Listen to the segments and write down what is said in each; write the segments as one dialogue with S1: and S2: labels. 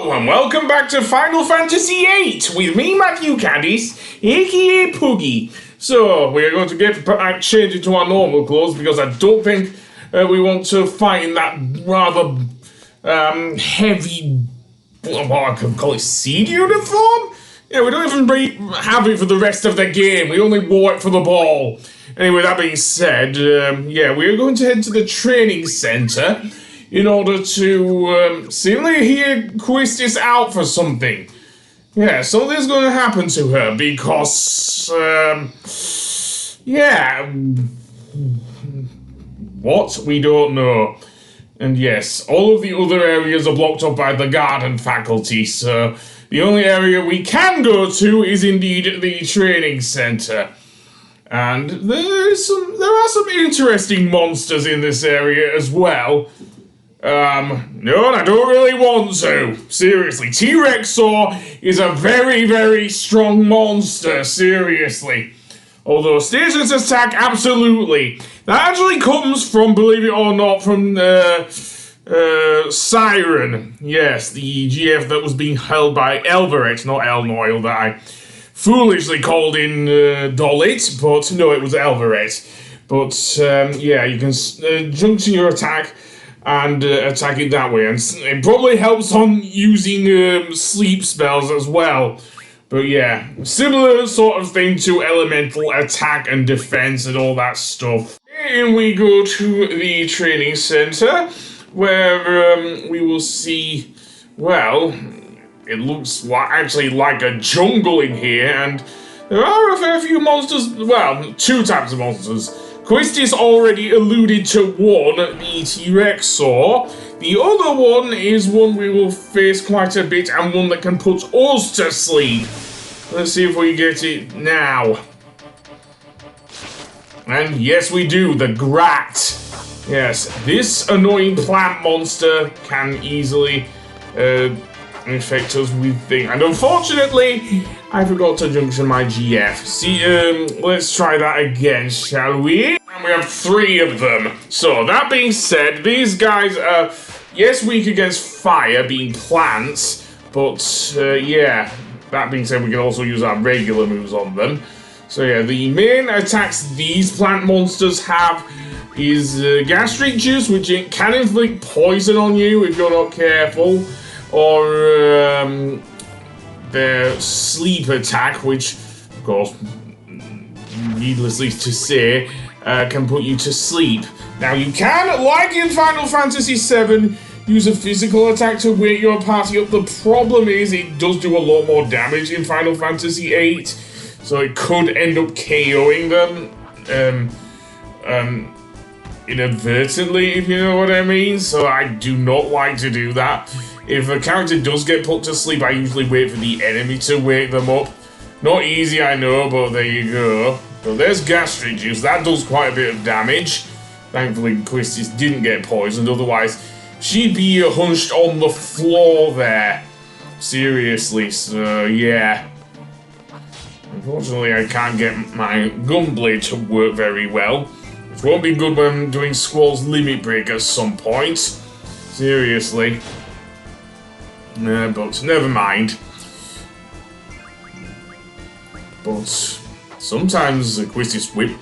S1: Hello and welcome back to Final Fantasy VIII with me, Matthew Quistis, aka Puggy. So, we are going to get changed into our normal clothes because I don't think we want to fight in that rather heavy, what I could call it, seed uniform? Yeah, we don't even have it for the rest of the game. We only wore it for the ball. Anyway, that being said, yeah, we are going to head to the training center in order to seemingly hear Quistis out for something. Yeah, something's going to happen to her because, yeah, what? We don't know. And yes, all of the other areas are blocked up by the garden faculty, so the only area we can go to is indeed the training center. And there are some interesting monsters in this area as well. No, I don't really want to. Seriously, T-Rexor is a very, very strong monster, seriously. Although Station's attack, absolutely. That actually comes from, believe it or not, from Siren. Yes, the GF that was being held by Elverex, not Elnoil, that I foolishly called in Dolit, but no, it was Elverex. But, yeah, you can junction your attack and attack it that way, and it probably helps on using sleep spells as well. But yeah, similar sort of thing to elemental attack and defense and all that stuff. And we go to the training center, where we will see, well, it looks actually like a jungle in here, and there are a fair few monsters, well, two types of monsters. Quistis already alluded to one, the T-Rexor. The other one is one we will face quite a bit and one that can put us to sleep. Let's see if we get it now. And yes, we do, the Grat. Yes, this annoying plant monster can easily infect us with things. And unfortunately, I forgot to junction my GF. See, let's try that again, shall we? And we have 3 of them. So, that being said, these guys are, yes, weak against fire, being plants, but, yeah, that being said, we can also use our regular moves on them. So, yeah, the main attacks these plant monsters have is gastric juice, which can inflict poison on you if you're not careful, or their sleep attack, which, of course, needlessly to say, can put you to sleep. Now, you can, like in Final Fantasy VII, use a physical attack to wake your party up. The problem is it does do a lot more damage in Final Fantasy VIII, so it could end up KOing them inadvertently, if you know what I mean. So I do not like to do that. If a character does get put to sleep, I usually wait for the enemy to wake them up. Not easy, I know, but there you go. So there's gastric juice. That does quite a bit of damage. Thankfully, Quistis didn't get poisoned. Otherwise, she'd be hunched on the floor there. Seriously, so yeah. Unfortunately, I can't get my gunblade to work very well. Which won't be good when doing Squall's limit break at some point. Seriously. But never mind. But sometimes the Quistis whip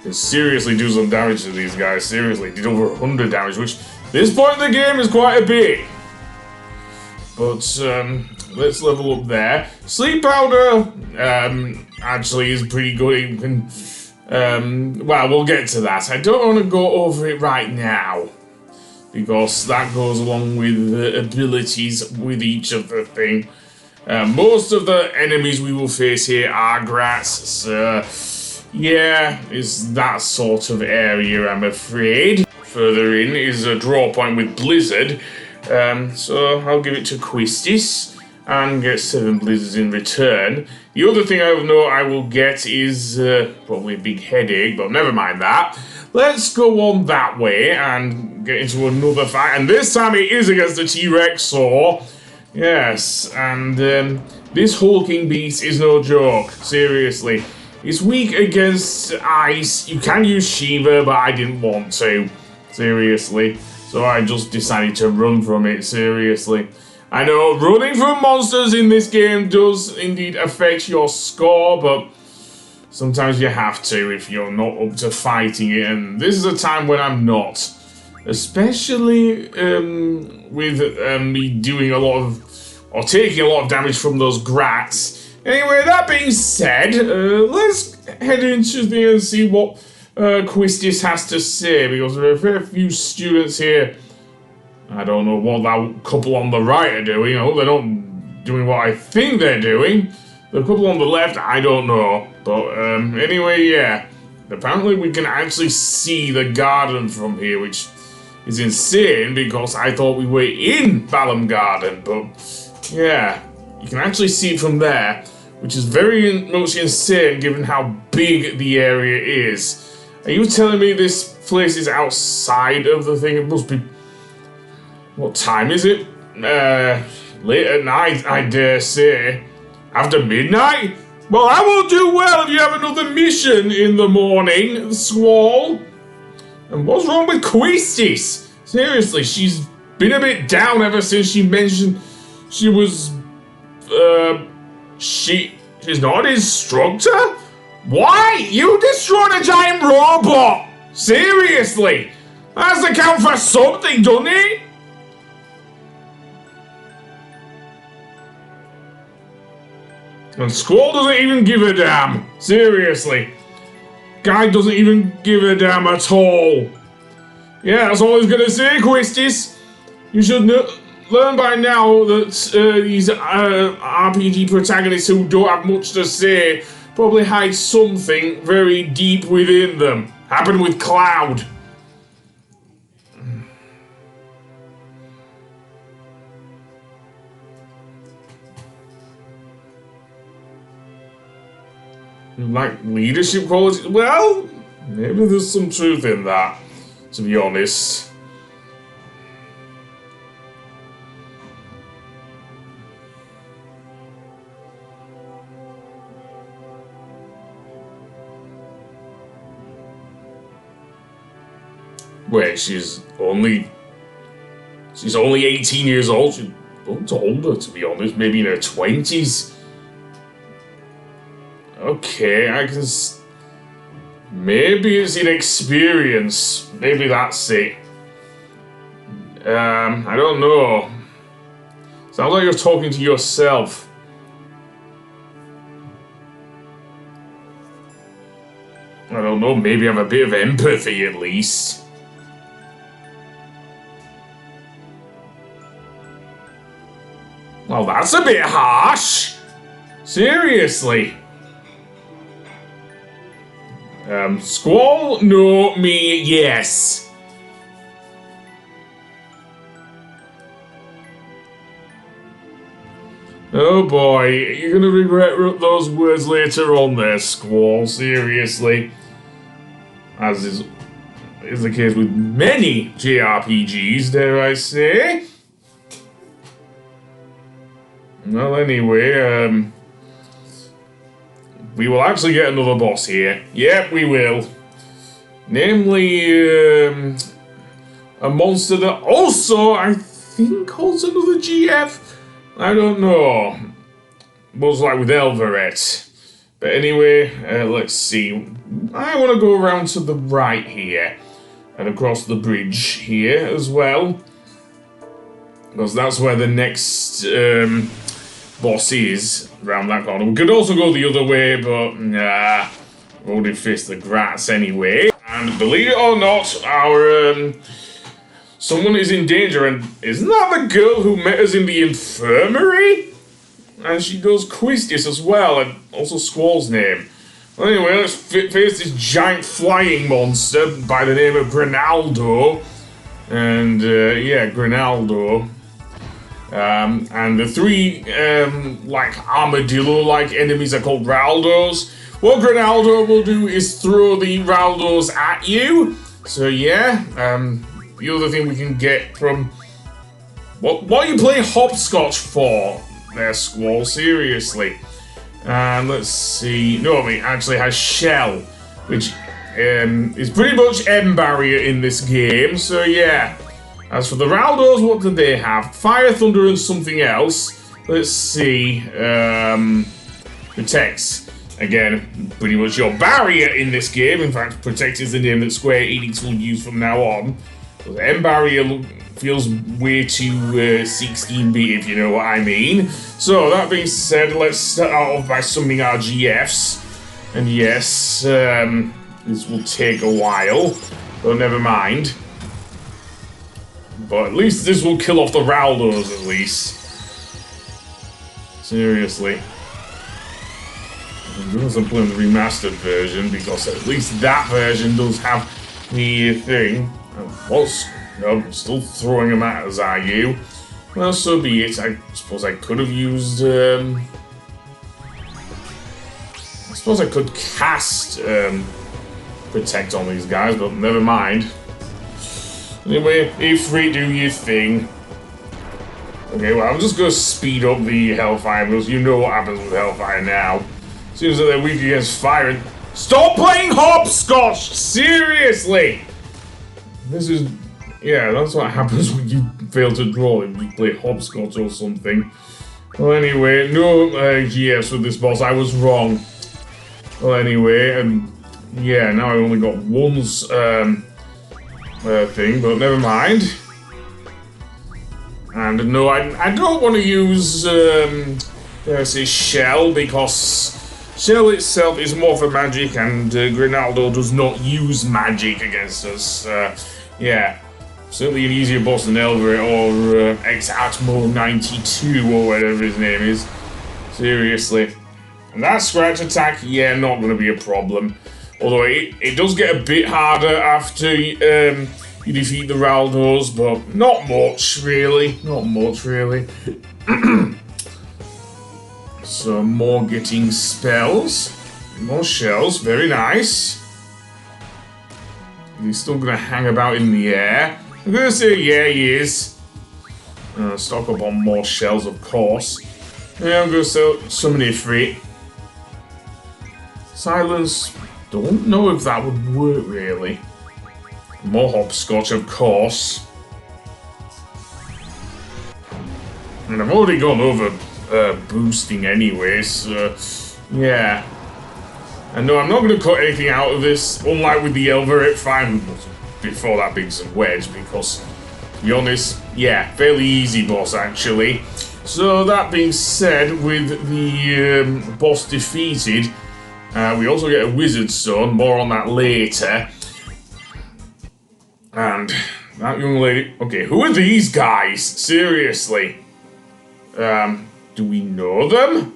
S1: can seriously do some damage to these guys. Seriously, did over 100 damage, which this point in the game is quite a bit. But let's level up there. Sleep powder actually is pretty good. You can, well, we'll get to that. I don't want to go over it right now, because that goes along with the abilities with each of the thing. Most of the enemies we will face here are Grats, so yeah, it's that sort of area, I'm afraid. Further in is a draw point with Blizzard, so I'll give it to Quistis and get 7 blizzards in return. The other thing I will get is probably a big headache, but never mind that. Let's go on that way and get into another fight, and this time it is against the T-Rexor. Yes, and this hulking beast is no joke, seriously. It's weak against ice. You can use Shiva, but I didn't want to, seriously. So I just decided to run from it, seriously. I know running from monsters in this game does indeed affect your score, but sometimes you have to if you're not up to fighting it, and this is a time when I'm not. Especially with me doing a lot of, or taking a lot of damage from those grats. Anyway, that being said, let's head into there and see what Quistis has to say, because there are a fair few students here. I don't know what that couple on the right are doing. I hope they're not doing what I think they're doing. The couple on the left, I don't know. But anyway, yeah. Apparently we can actually see the garden from here, which is insane because I thought we were in VIII Garden. But yeah, you can actually see it from there, which is very much insane given how big the area is. Are you telling me this place is outside of the thing? It must be... What time is it? Late at night, I dare say. After midnight? Well, I will do well if you have another mission in the morning, Squall. And what's wrong with Quistis? Seriously, she's been a bit down ever since she mentioned she was, she's not an instructor? Why? You destroyed a giant robot! Seriously! That has to count for something, doesn't it? And Squall doesn't even give a damn. Seriously. Guy doesn't even give a damn at all. Yeah, that's all he's gonna say, Quistis. You should learn by now that these RPG protagonists who don't have much to say probably hide something very deep within them. Happened with Cloud. Like leadership qualities? Well, maybe there's some truth in that, to be honest. Wait, she's only 18 years old. She looked older, to be honest, maybe in her 20s. Okay, I can... Maybe it's inexperience. Maybe that's it. I don't know. Sounds like you're talking to yourself. I don't know, maybe have a bit of empathy at least. Well, that's a bit harsh. Seriously. Squall, no, me, yes. Oh boy, you're gonna regret those words later on there, Squall, seriously. As is the case with many JRPGs, dare I say. Well, anyway, we will actually get another boss here. Yep, we will. Namely, a monster that also, I think, holds another GF. I don't know. Most like with Elveret. But anyway, let's see. I want to go around to the right here. And across the bridge here as well. Because that's where the next boss is. Around that corner. We could also go the other way, but nah. We'll defist the grats anyway. And believe it or not, our someone is in danger, and isn't that the girl who met us in the infirmary? And she goes Quistis as well, and also Squall's name. Well, anyway, let's face this giant flying monster by the name of Grinaldo. And yeah, Grinaldo. And the three, like, armadillo-like enemies are called Raldos. What Grinaldo will do is throw the Raldos at you. So, yeah, the other thing we can get from... What are you playing hopscotch for there, Squall? Seriously. And let's see... No, it actually has Shell, which is pretty much M barrier in this game. So, yeah. As for the Raldos, what do they have? Fire, thunder, and something else. Let's see. Protects. Again, pretty much your barrier in this game. In fact, Protect is the name that Square Enix will use from now on. The M barrier feels way too 16-bit, if you know what I mean. So, that being said, let's start off by summoning our GFs. And yes, this will take a while, but never mind. But at least this will kill off the Raldos, at least. Seriously. I'm playing the remastered version, because at least that version does have the thing. I'm still throwing them at us, are you? Well, so be it. I suppose I could have used, I suppose I could cast, Protect on these guys, but never mind. Anyway, Ifrit, do your thing. Okay, well, I'm just gonna speed up the Hellfire, because you know what happens with Hellfire now. Seems that they're weak against fire. Stop playing hopscotch! Seriously! This is... yeah, that's what happens when you fail to draw if you play hopscotch or something. Well, anyway, no GFs with this boss. I was wrong. Well, anyway, yeah, now I only got one thing, but never mind. And no, I don't want to use, say Shell, because Shell itself is more for magic, and Grinaldo does not use magic against us. Yeah, certainly an easier boss than Elver or X-Atmo 92 or whatever his name is. Seriously. And that scratch attack, yeah, not going to be a problem. Although it does get a bit harder after you defeat the Raldos, but not much, really. Not much, really. So, more getting spells. More shells, very nice. He's still going to hang about in the air. I'm going to say, yeah, he is. Stock up on more shells, of course. Yeah, I'm going to summon Ifrit. Silence. Don't know if that would work, really. More hopscotch, of course. And I've already gone over boosting anyway, so yeah. And no, I'm not going to cut anything out of this, unlike with the Elverate 5 before that Biggs and Wedge, because, to be honest, yeah, fairly easy boss, actually. So, that being said, with the boss defeated, we also get a Wizard Stone, more on that later. And that young lady... okay, who are these guys? Seriously. Do we know them?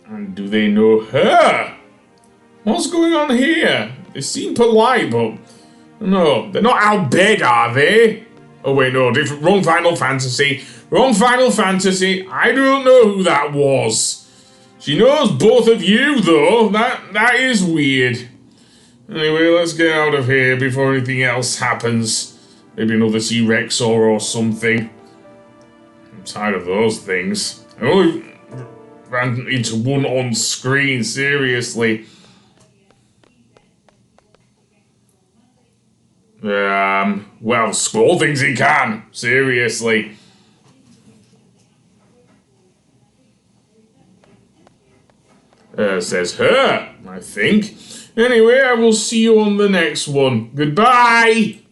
S1: And do they know her? What's going on here? They seem polite, but... no, they're not out bed, are they? Oh wait, no, different. Wrong Final Fantasy. Wrong Final Fantasy. I don't know who that was. She knows both of you, though. That is weird. Anyway, let's get out of here before anything else happens. Maybe another T-Rexor or something. I'm tired of those things. I only ran into one on screen, seriously. Well, Squall thinks he can. Seriously. Says her, I think. Anyway, I will see you on the next one. Goodbye!